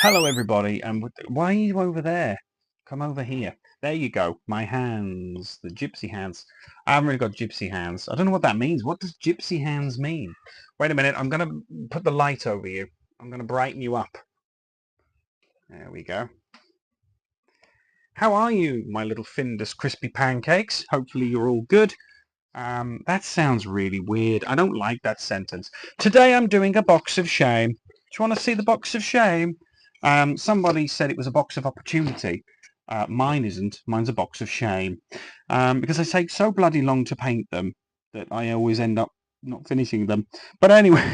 Hello, everybody. And why are you over there? Come over here. There you go. My hands, the gypsy hands. I haven't really got gypsy hands. I don't know what that means. What does gypsy hands mean? Wait a minute. I'm going to put the light over you. I'm going to brighten you up. There we go. How are you, my little Findus crispy pancakes? Hopefully you're all good. That sounds really weird. I don't like that sentence. Today I'm doing a box of shame. Do you want to see the box of shame? Somebody said it was a box of opportunity. Mine isn't. Mine's a box of shame. Because they take so bloody long to paint them that I always end up not finishing them. But anyway,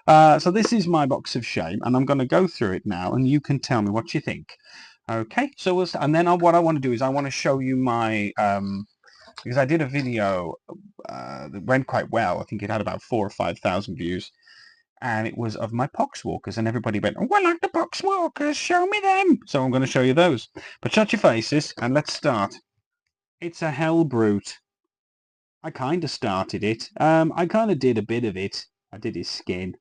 so this is my box of shame, and I'm going to go through it now, and you can tell me what you think. Okay, so and then what I want to do is I want to show you my because I did a video that went quite well. I think it had about 4,000 or 5,000 views, and it was of my poxwalkers, and everybody went, "Oh, I like the poxwalkers. Show me them." So I'm going to show you those. But shut your faces and let's start. It's a hell brute. I kind of started it. I kind of did a bit of it. I did his skin.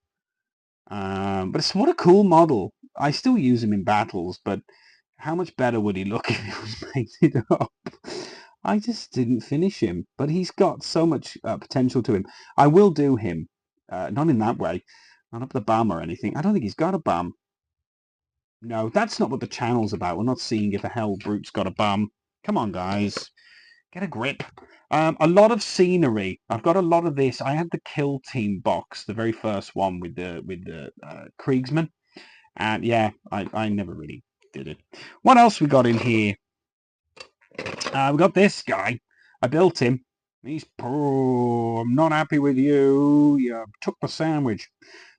But it's what a cool model. I still use him in battles, but how much better would he look if he was painted up? I just didn't finish him, but he's got so much potential to him. I will do him, not in that way, not up the bum or anything. I don't think he's got a bum. No, that's not what the channel's about. We're not seeing if a hell brute's got a bum. Come on, guys. Get a grip. A lot of scenery. I've got a lot of this. I had the Kill Team box, the very first one with the Kriegsman, and yeah, I never really did it. What else we got in here? We got this guy. I built him. He's poor. I'm not happy with you. You took the sandwich.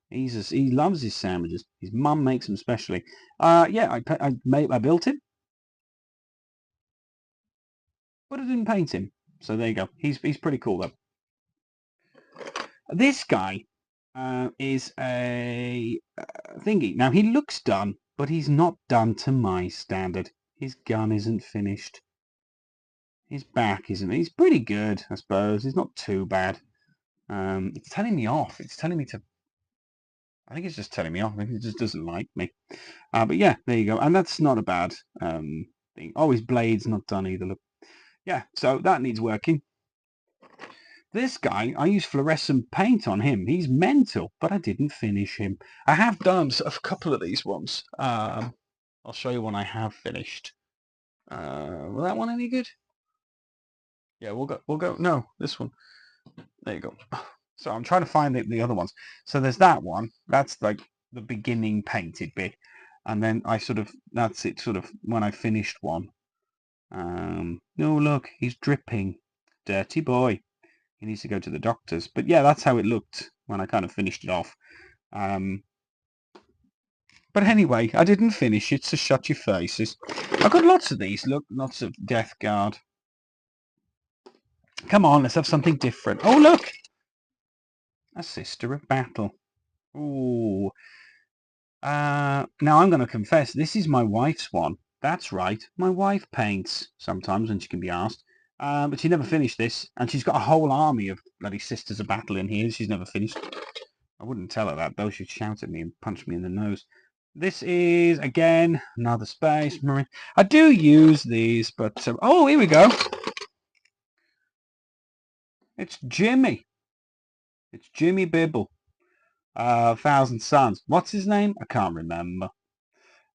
He loves his sandwiches. His mum makes them specially. Yeah, I built him, but I didn't paint him. So there you go. He's pretty cool though. This guy is a thingy. Now he looks done, but he's not done to my standard. His gun isn't finished. His back isn't. He's pretty good, I suppose. He's not too bad. It's telling me off. It's telling me to. I think it's just telling me off. I think it just doesn't like me. But yeah, there you go. And that's not a bad thing. Oh, his blade's not done either. Look. Yeah, so that needs working. This guy, I used fluorescent paint on him. He's mental, but I didn't finish him. I have done a couple of these ones. I'll show you one I have finished. Was that one any good? Yeah, we'll go. No, this one. There you go. So I'm trying to find the other ones. So there's that one. That's like the beginning painted bit. And then that's it sort of when I finished one. Oh, look, he's dripping. Dirty boy. He needs to go to the doctors. But yeah, that's how it looked when I kind of finished it off. But anyway, I didn't finish it, so shut your faces. I've got lots of these. Look, lots of Death Guard. Come on, let's have something different. Oh, look! A Sister of Battle. Ooh. Now I'm going to confess, this is my wife's one. That's right, my wife paints sometimes when she can be asked. But she never finished this, and she's got a whole army of bloody Sisters of Battle in here. She's never finished. I wouldn't tell her that, though. She'd shout at me and punch me in the nose. This is, again, another Space Marine. I do use these, but... oh, here we go. It's Jimmy. It's Jimmy Bibble. Thousand Suns. What's his name? I can't remember.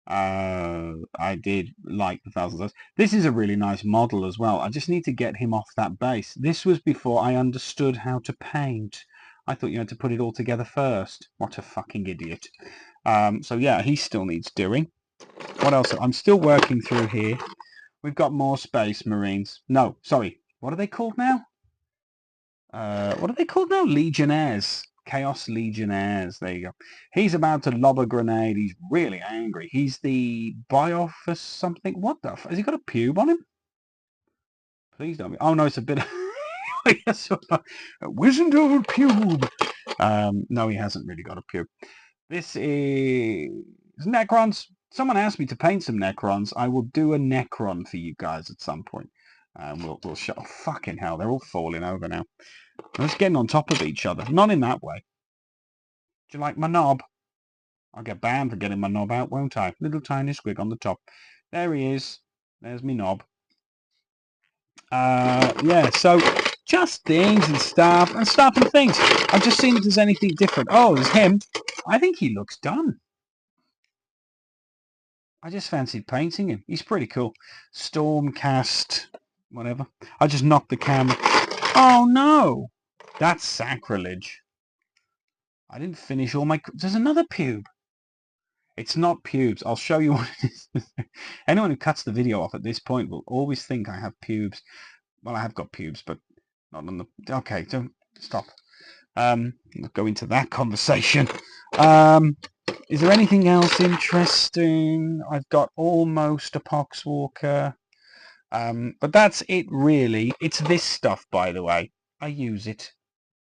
I did like the Thousand Suns. This is a really nice model as well. I just need to get him off that base. This was before I understood how to paint. I thought you had to put it all together first. What a fucking idiot. So yeah, he still needs doing. What else? I'm still working through here. We've got more Space Marines. No, sorry. What are they called now? What are they called now? Legionnaires. Chaos Legionnaires. There you go. He's about to lob a grenade. He's really angry. He's the Biophus something. What the f... Has he got a pube on him? Please don't be... Oh, no, it's a bit of... Wizened over pube. No, he hasn't really got a pube. This is Necrons. Someone asked me to paint some Necrons. I will do a Necron for you guys at some point. We'll show... Oh, fucking hell, they're all falling over now. They're just getting on top of each other. Not in that way. Do you like my knob? I'll get banned for getting my knob out, won't I? Little tiny squig on the top. There he is. There's me knob. Yeah, so just things and stuff and things. I've just seen if there's anything different. Oh, there's him. I think he looks done. I just fancied painting him. He's pretty cool. Stormcast, whatever. I just knocked the camera. Oh no! That's sacrilege. I didn't finish all my... There's another pube. It's not pubes. I'll show you what it is. Anyone who cuts the video off at this point will always think I have pubes. Well, I have got pubes, but not on the... Okay, don't stop. I'll go into that conversation. Is there anything else interesting? I've got almost a Poxwalker. But that's it, really. It's this stuff, by the way. I use it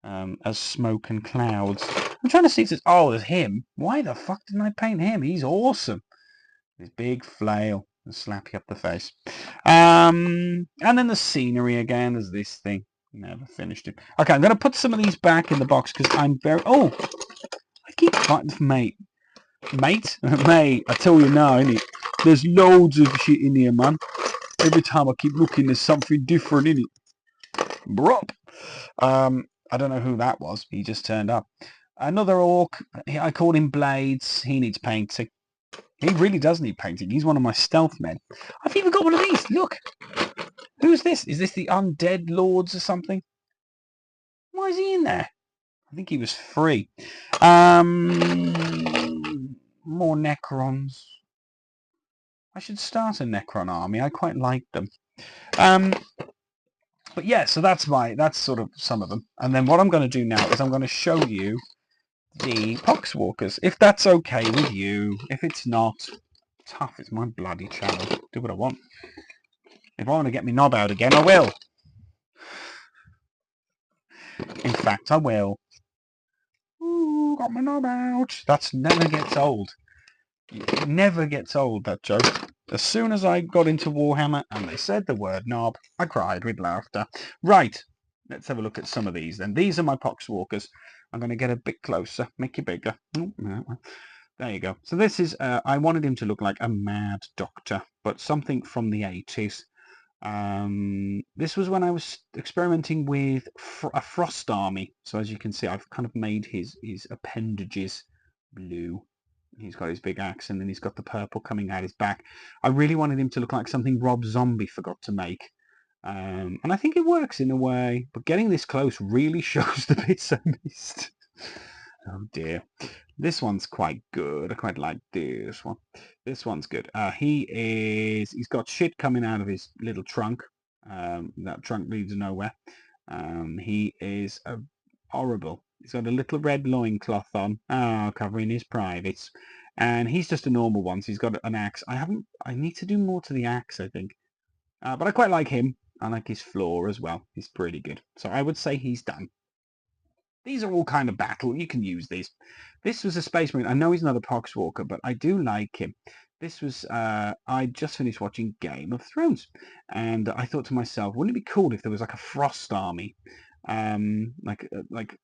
as smoke and clouds. I'm trying to see if there's... Oh, there's him. Why the fuck didn't I paint him? He's awesome. His big flail and slap you up the face. And then the scenery again. There's this thing. Never finished it. Okay, I'm going to put some of these back in the box because I'm very... Oh! I keep fighting for mate. Mate? Mate, I tell you now, innit? There's loads of shit in here, man. Every time I keep looking, there's something different in it. Brop! I don't know who that was. He just turned up. Another orc. I called him Blades. He needs painting. He really does need painting. He's one of my stealth men. I've even got one of these. Look. Who's this? Is this the Undead Lords or something? Why is he in there? I think he was free. More Necrons. I should start a Necron army. I quite like them. But yeah, so that's sort of some of them. And then what I'm going to do now is I'm going to show you the Poxwalkers, if that's okay with you. If it's not, tough. It's my bloody channel. Do what I want. If I want to get my knob out again, I will. In fact, I will. Ooh, got my knob out. That never gets old. It never gets old, that joke. As soon as I got into Warhammer and they said the word knob, I cried with laughter. Right, let's have a look at some of these then. These are my Poxwalkers. I'm going to get a bit closer, make you bigger. There you go. So this is, I wanted him to look like a mad doctor, but something from the 80s. This was when I was experimenting with a frost army. So as you can see, I've kind of made his appendages blue. He's got his big axe, and then he's got the purple coming out his back. I really wanted him to look like something Rob Zombie forgot to make. And I think it works in a way, but getting this close really shows the bits I missed. Oh dear. This one's quite good. I quite like this one. This one's good. He's got shit coming out of his little trunk. That trunk leads nowhere. He is horrible. He's got a little red loincloth on, covering his privates. And he's just a normal one, so he's got an axe. I need to do more to the axe, I think. But I quite like him. I like his floor as well. He's pretty good. So I would say he's done. These are all kind of battle. You can use these. This was a Space Marine. I know he's another Poxwalker, but I do like him. This was, I just finished watching Game of Thrones. And I thought to myself, wouldn't it be cool if there was like a Frost army? Like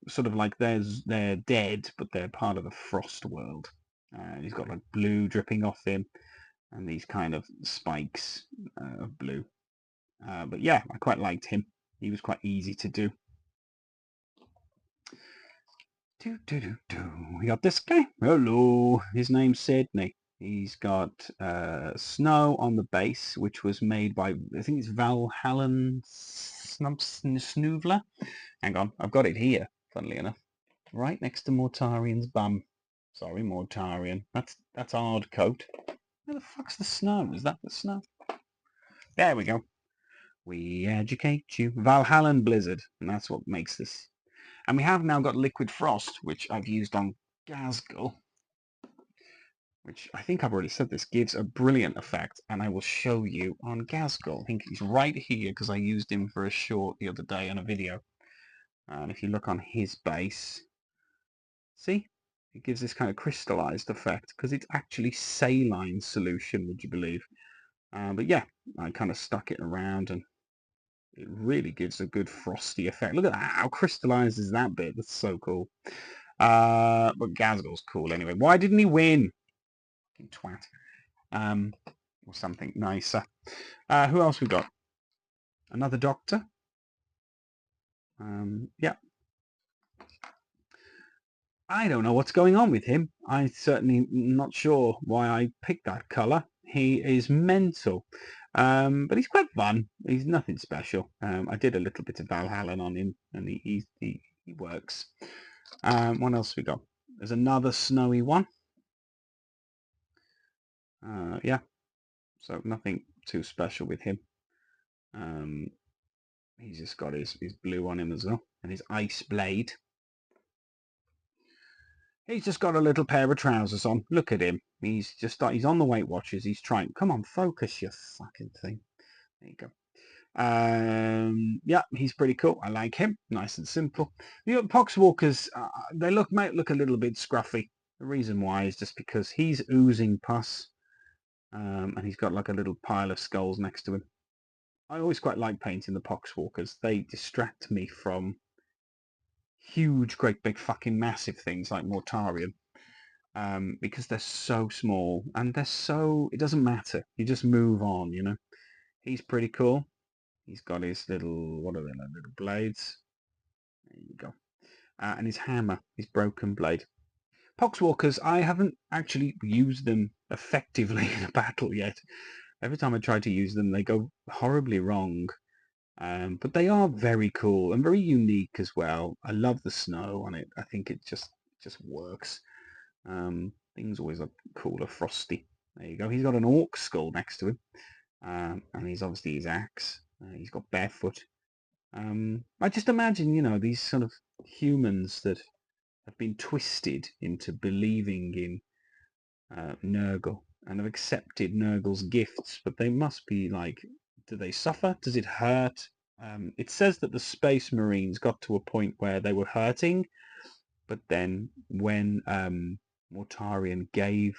sort of like they're dead, but they're part of the Frost world. He's got like blue dripping off him and these kind of spikes of blue. But yeah, I quite liked him. He was quite easy to do. We got this guy. Hello. His name's Sydney. He's got snow on the base, which was made by, I think it's Valhallan Snoovler. Hang on, I've got it here, funnily enough. Right next to Mortarian's bum. Sorry, Mortarian. That's hard coat. Where the fuck's the snow? Is that the snow? There we go. We educate you. Valhallan Blizzard. And that's what makes this. And we have now got Liquid Frost, which I've used on Gazgul, which I think I've already said this, gives a brilliant effect, and I will show you on Gazgul. I think he's right here because I used him for a short the other day on a video. And if you look on his base, see? It gives this kind of crystallized effect because it's actually saline solution, would you believe? But yeah, I kind of stuck it around and it really gives a good frosty effect. Look at that, how crystallized is that bit? That's so cool. But Gazgul's cool anyway. Why didn't he win? Fucking twat. Or something nicer. Who else we got? Another doctor. Yeah. I don't know what's going on with him. I'm certainly not sure why I picked that colour. He is mental. But he's quite fun. He's nothing special. I did a little bit of Valhalla on him, and he works. What else we got? There's another snowy one. Yeah. So nothing too special with him. He's just got his blue on him as well, and his ice blade. He's just got a little pair of trousers on. Look at him. He's on the Weight Watchers. He's trying. Come on, focus, you fucking thing. There you go. Yeah, he's pretty cool. I like him. Nice and simple. The Poxwalkers, they might look a little bit scruffy. The reason why is just because he's oozing pus, and he's got like a little pile of skulls next to him. I always quite like painting the Poxwalkers. They distract me from huge, great big fucking massive things like Mortarion. Because they're so small and it doesn't matter. You just move on, you know. He's pretty cool. He's got his little, what are they, like little blades? There you go. And his hammer, his broken blade. Poxwalkers, I haven't actually used them effectively in a battle yet. Every time I try to use them, they go horribly wrong. But they are very cool and very unique as well. I love the snow on it. I think it just works. Things always look cooler, frosty. There you go. He's got an orc skull next to him. And he's obviously his axe. He's got barefoot. I just imagine, you know, these sort of humans that have been twisted into believing in Nurgle and have accepted Nurgle's gifts, but they must be like, do they suffer? Does it hurt? It says that the Space Marines got to a point where they were hurting, but then when Mortarion gave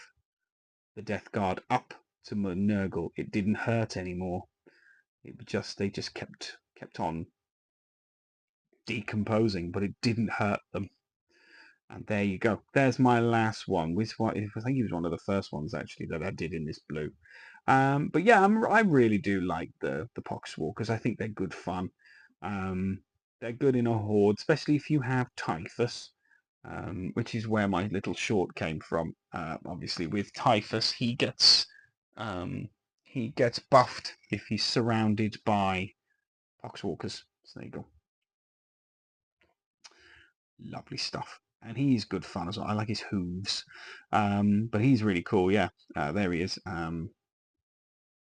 the Death Guard up to Nurgle, it didn't hurt anymore. They just kept on decomposing, but it didn't hurt them. And there you go. There's my last one. I think he was one of the first ones actually that I did in this blue. But yeah, I really do like the Poxwalkers. I think they're good fun. They're good in a horde, especially if you have Typhus, which is where my little short came from. Obviously, with Typhus, he gets buffed if he's surrounded by Poxwalkers. So there you go. Lovely stuff. And he's good fun as well. I like his hooves. But he's really cool, yeah. There he is.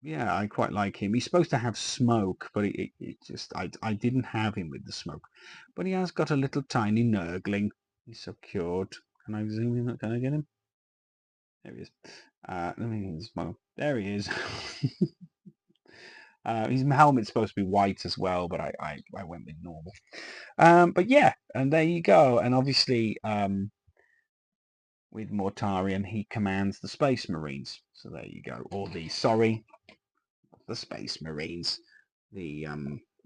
Yeah, I quite like him. He's supposed to have smoke, but I didn't have him with the smoke. But he has got a little tiny nurgling. He's so cute. Can I zoom in? Can I get him? There he is. Let me smoke. There he is. His helmet's supposed to be white as well, but I went with normal. But yeah, and there you go. And obviously, with Mortarion, he commands the Space Marines. So there you go. Or the Space Marines. Let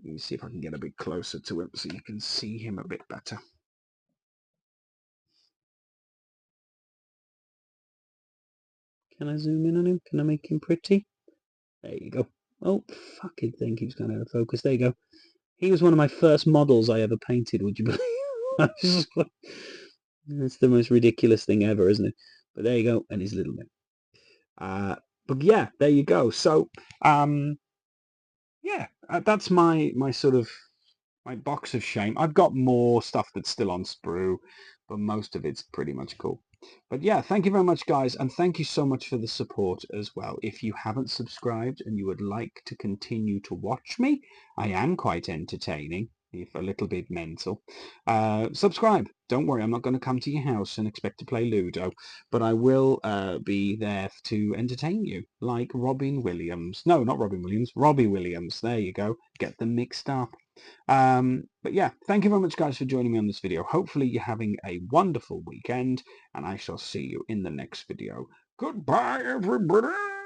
me see if I can get a bit closer to him so you can see him a bit better. Can I zoom in on him? Can I make him pretty? There you go. Oh, fucking thing keeps going out of focus. There you go. He was one of my first models I ever painted, would you believe? It's the most ridiculous thing ever, isn't it? But there you go, and his little man. But yeah, there you go. So, yeah, that's my sort of my box of shame. I've got more stuff that's still on sprue, but most of it's pretty much cool. But yeah, thank you very much, guys, and thank you so much for the support as well. If you haven't subscribed and you would like to continue to watch me, I am quite entertaining, if a little bit mental. Subscribe. Don't worry, I'm not going to come to your house and expect to play Ludo, but I will be there to entertain you, like Robin Williams. No, not Robin Williams, Robbie Williams. There you go. Get them mixed up. But yeah, thank you very much, guys, for joining me on this video. Hopefully you're having a wonderful weekend, and I shall see you in the next video. Goodbye, everybody!